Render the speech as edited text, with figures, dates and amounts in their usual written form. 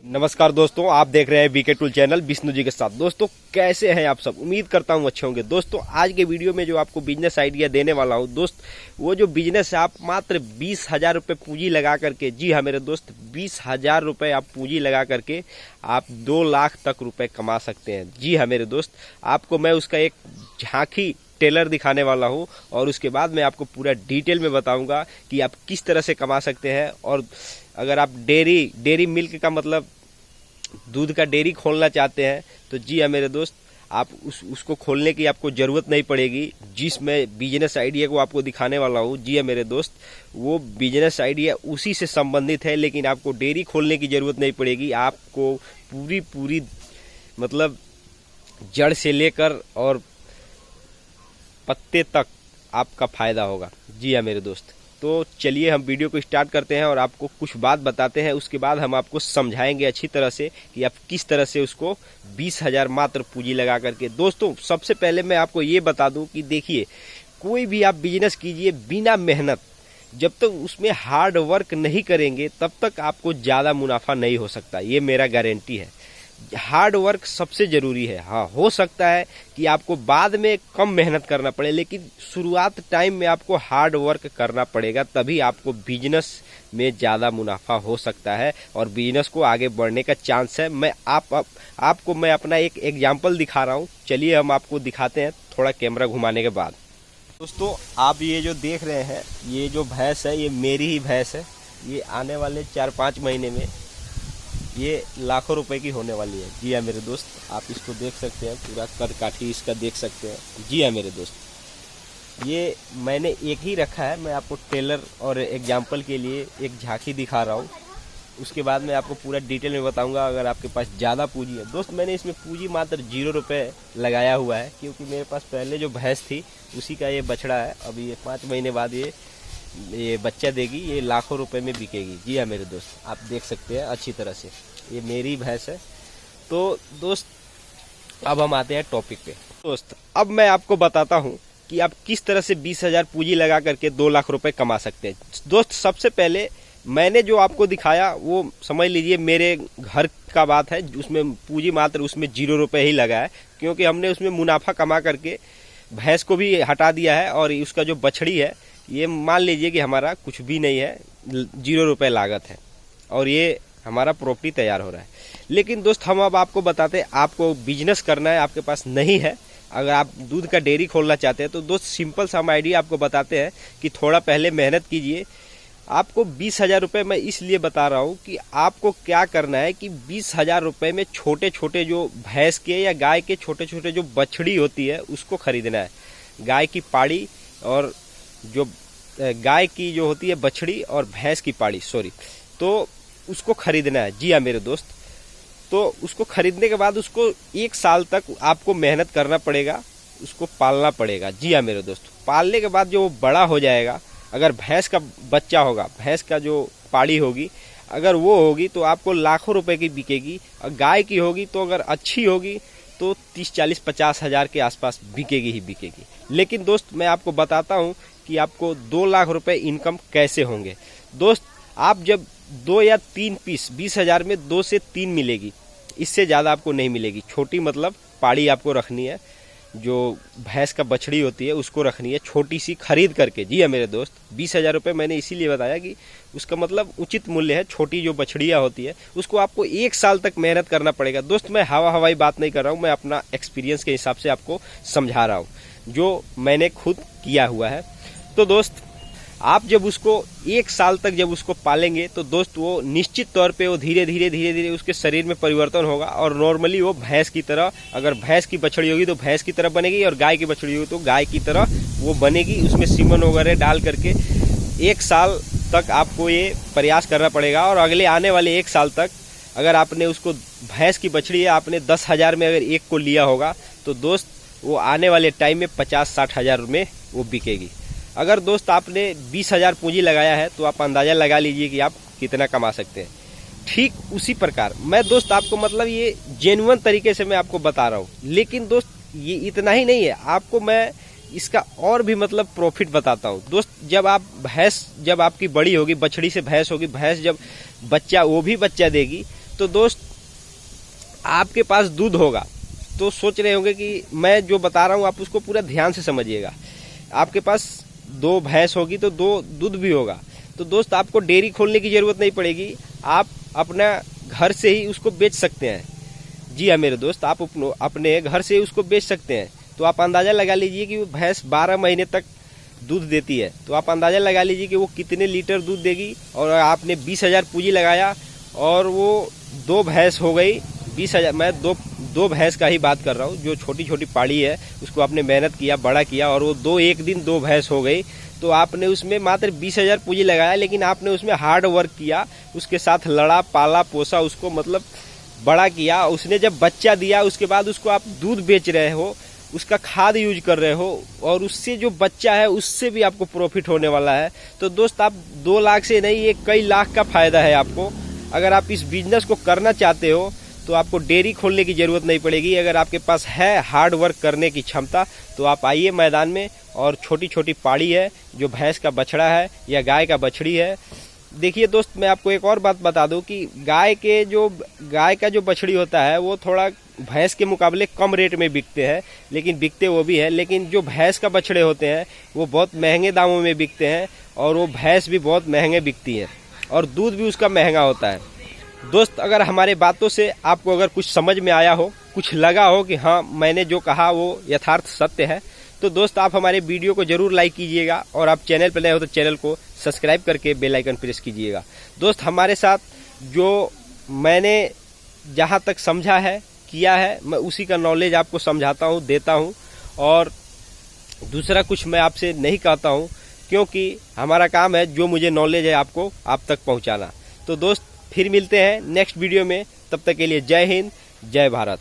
नमस्कार दोस्तों, आप देख रहे हैं BK tool channel Vishnu ji के साथ। दोस्तों कैसे हैं आप सब? उम्मीद करता हूं अच्छे होंगे। दोस्तों आज के वीडियो में जो आपको बिजनेस आइडिया देने वाला हूं दोस्त, वो जो बिजनेस है आप मात्र 20,000 रुपये पूंजी लगा करके, जी हाँ मेरे दोस्त, 20,000 रुपये आप पूंजी लगा करके आप 2 लाख तक रुपए कमा सकते हैं। जी हाँ मेरे दोस्त, आपको मैं उसका एक झांकी टेलर दिखाने वाला हूं और उसके बाद मैं आपको पूरा डिटेल में बताऊंगा कि आप किस तरह से कमा सकते हैं। और अगर आप डेयरी मिल्क का मतलब दूध का डेयरी खोलना चाहते हैं तो जी हाँ मेरे दोस्त, आप उसको खोलने की आपको ज़रूरत नहीं पड़ेगी। जिस मैं बिजनेस आइडिया को आपको दिखाने वाला हूँ, जी हाँ मेरे दोस्त, वो बिजनेस आइडिया उसी से संबंधित है, लेकिन आपको डेयरी खोलने की ज़रूरत नहीं पड़ेगी। आपको पूरी मतलब जड़ से लेकर और पत्ते तक आपका फ़ायदा होगा। जी हाँ मेरे दोस्त, तो चलिए हम वीडियो को स्टार्ट करते हैं और आपको कुछ बात बताते हैं। उसके बाद हम आपको समझाएंगे अच्छी तरह से कि आप किस तरह से उसको 20,000 मात्र पूंजी लगा करके। दोस्तों सबसे पहले मैं आपको ये बता दूं कि देखिए, कोई भी आप बिजनेस कीजिए बिना मेहनत, जब तक उसमें हार्ड वर्क नहीं करेंगे तब तक आपको ज़्यादा मुनाफा नहीं हो सकता। ये मेरा गारंटी है। हार्ड वर्क सबसे ज़रूरी है। हाँ, हो सकता है कि आपको बाद में कम मेहनत करना पड़े, लेकिन शुरुआत टाइम में आपको हार्ड वर्क करना पड़ेगा, तभी आपको बिजनेस में ज़्यादा मुनाफा हो सकता है और बिजनेस को आगे बढ़ने का चांस है। आपको मैं अपना एक एग्जाम्पल दिखा रहा हूँ। चलिए हम आपको दिखाते हैं थोड़ा कैमरा घुमाने के बाद। दोस्तों आप ये जो देख रहे हैं, ये जो भैंस है, ये मेरी ही भैंस है। ये आने वाले 4-5 महीने में ये लाखों रुपए की होने वाली है। जी हाँ मेरे दोस्त, आप इसको देख सकते हैं, पूरा कद काठी इसका देख सकते हैं। जी हाँ मेरे दोस्त, ये मैंने एक ही रखा है। मैं आपको टेलर और एग्जाम्पल के लिए एक झांकी दिखा रहा हूँ। उसके बाद मैं आपको पूरा डिटेल में बताऊंगा। अगर आपके पास ज़्यादा पूंजी है दोस्त, मैंने इसमें पूंजी मात्र 0 रुपये लगाया हुआ है, क्योंकि मेरे पास पहले जो भैंस थी उसी का ये बछड़ा है। अभी ये 5 महीने बाद ये बच्चा देगी, ये लाखों रुपए में बिकेगी। जी हाँ मेरे दोस्त, आप देख सकते हैं अच्छी तरह से, ये मेरी भैंस है। तो दोस्त अब हम आते हैं टॉपिक पे। दोस्त अब मैं आपको बताता हूँ कि आप किस तरह से 20,000 पूंजी लगा करके 2 लाख रुपए कमा सकते हैं। दोस्त सबसे पहले मैंने जो आपको दिखाया वो समझ लीजिए मेरे घर का बात है। उसमें पूंजी मात्र उसमें 0 रुपये ही लगा है, क्योंकि हमने उसमें मुनाफा कमा करके भैंस को भी हटा दिया है और उसका जो बछड़ी है, ये मान लीजिए कि हमारा कुछ भी नहीं है, 0 रुपये लागत है और ये हमारा प्रॉपर्टी तैयार हो रहा है। लेकिन दोस्त हम अब आपको बताते हैं, आपको बिजनेस करना है, आपके पास नहीं है, अगर आप दूध का डेयरी खोलना चाहते हैं तो दोस्त सिंपल सा हम आइडिया आपको बताते हैं कि थोड़ा पहले मेहनत कीजिए। आपको 20,000 रुपये मैं इसलिए बता रहा हूँ कि आपको क्या करना है कि 20,000 रुपये में छोटे छोटे जो भैंस के या गाय के छोटे छोटे जो बछड़ी होती है उसको खरीदना है। गाय की पाड़ी और जो गाय की जो होती है बछड़ी और भैंस की पाड़ी, तो उसको खरीदना है। जी हाँ मेरे दोस्त, तो उसको खरीदने के बाद उसको 1 साल तक आपको मेहनत करना पड़ेगा, उसको पालना पड़ेगा। जी हाँ मेरे दोस्त, पालने के बाद जो वो बड़ा हो जाएगा, अगर भैंस का बच्चा होगा, भैंस का जो पाड़ी होगी अगर वो होगी तो आपको लाखों रुपए की बिकेगी। और गाय की होगी तो अगर अच्छी होगी तो 30-40-50 हज़ार के आसपास बिकेगी ही बिकेगी। लेकिन दोस्त मैं आपको बताता हूँ कि आपको 2 लाख रुपए इनकम कैसे होंगे। दोस्त आप जब 2 या 3 पीस 20,000 में 2 से 3 मिलेगी, इससे ज़्यादा आपको नहीं मिलेगी। छोटी मतलब पाड़ी आपको रखनी है, जो भैंस का बछड़ी होती है उसको रखनी है छोटी सी खरीद करके। जी है मेरे दोस्त, 20,000 रुपये मैंने इसीलिए बताया कि उसका मतलब उचित मूल्य है। छोटी जो बछड़ियाँ होती है उसको आपको 1 साल तक मेहनत करना पड़ेगा। दोस्त मैं हवाई बात नहीं कर रहा हूँ, मैं अपना एक्सपीरियंस के हिसाब से आपको समझा रहा हूँ, जो मैंने खुद किया हुआ है। तो दोस्त आप जब उसको 1 साल तक जब उसको पालेंगे तो दोस्त वो निश्चित तौर पे वो धीरे धीरे उसके शरीर में परिवर्तन होगा और नॉर्मली वो भैंस की तरह, अगर भैंस की बछड़ी होगी तो भैंस की तरह बनेगी और गाय की बछड़ी होगी तो गाय की तरह वो बनेगी। उसमें सीमन वगैरह डाल करके 1 साल तक आपको ये प्रयास करना पड़ेगा। और अगले आने वाले 1 साल तक अगर आपने उसको, भैंस की बछड़ी है, आपने 10,000 में अगर एक को लिया होगा तो दोस्त वो आने वाले टाइम में 50-60 हज़ार में वो बिकेगी। अगर दोस्त आपने 20,000 पूंजी लगाया है तो आप अंदाज़ा लगा लीजिए कि आप कितना कमा सकते हैं। ठीक उसी प्रकार मैं दोस्त आपको मतलब ये जेन्युइन तरीके से मैं आपको बता रहा हूँ। लेकिन दोस्त ये इतना ही नहीं है, आपको मैं इसका और भी मतलब प्रॉफिट बताता हूँ। दोस्त जब आप भैंस, जब आपकी बड़ी होगी, बछड़ी से भैंस होगी, भैंस जब बच्चा, वो भी बच्चा देगी तो दोस्त आपके पास दूध होगा तो सोच रहे होंगे कि मैं जो बता रहा हूँ आप उसको पूरा ध्यान से समझिएगा। आपके पास 2 भैंस होगी तो 2 दूध भी होगा। तो दोस्त आपको डेयरी खोलने की ज़रूरत नहीं पड़ेगी, आप अपना घर से ही उसको बेच सकते हैं। जी हाँ मेरे दोस्त, आप अपने घर से ही उसको बेच सकते हैं। तो आप अंदाज़ा लगा लीजिए कि वो भैंस 12 महीने तक दूध देती है, तो आप अंदाज़ा लगा लीजिए कि वो कितने लीटर दूध देगी। और आपने 20,000 पूंजी लगाया और वो 2 भैंस हो गई 20,000। मैं दो भैंस का ही बात कर रहा हूँ, जो छोटी छोटी पाड़ी है उसको आपने मेहनत किया, बड़ा किया और वो एक दिन 2 भैंस हो गई। तो आपने उसमें मात्र 20,000 पूंजी लगाया, लेकिन आपने उसमें हार्ड वर्क किया, उसके साथ लड़ा, पाला पोसा, उसको मतलब बड़ा किया। उसने जब बच्चा दिया उसके बाद उसको आप दूध बेच रहे हो, उसका खाद यूज कर रहे हो और उससे जो बच्चा है उससे भी आपको प्रॉफिट होने वाला है। तो दोस्त आप 2 लाख से नहीं, ये कई लाख का फायदा है आपको। अगर आप इस बिजनेस को करना चाहते हो तो आपको डेयरी खोलने की ज़रूरत नहीं पड़ेगी। अगर आपके पास है हार्ड वर्क करने की क्षमता तो आप आइए मैदान में, और छोटी छोटी पाड़ी है, जो भैंस का बछड़ा है या गाय का बछड़ी है। देखिए दोस्त, मैं आपको एक और बात बता दूं कि गाय का जो बछड़ी होता है वो थोड़ा भैंस के मुकाबले कम रेट में बिकते हैं, लेकिन बिकते वो भी है। लेकिन जो भैंस का बछड़े होते हैं वो बहुत महंगे दामों में बिकते हैं, और वो भैंस भी बहुत महंगे बिकती है और दूध भी उसका महंगा होता है। दोस्त, अगर हमारे बातों से आपको अगर कुछ समझ में आया हो, कुछ लगा हो कि हाँ मैंने जो कहा वो यथार्थ सत्य है, तो दोस्त आप हमारे वीडियो को जरूर लाइक कीजिएगा, और आप चैनल पर नए हो तो चैनल को सब्सक्राइब करके बेल आइकन प्रेस कीजिएगा। दोस्त, हमारे साथ जो मैंने जहाँ तक समझा है, किया है, मैं उसी का नॉलेज आपको समझाता हूँ, देता हूँ, और दूसरा कुछ मैं आपसे नहीं कहता हूँ, क्योंकि हमारा काम है जो मुझे नॉलेज है आपको आप तक पहुँचाना। तो दोस्त, फिर मिलते हैं नेक्स्ट वीडियो में, तब तक के लिए जय हिंद, जय भारत।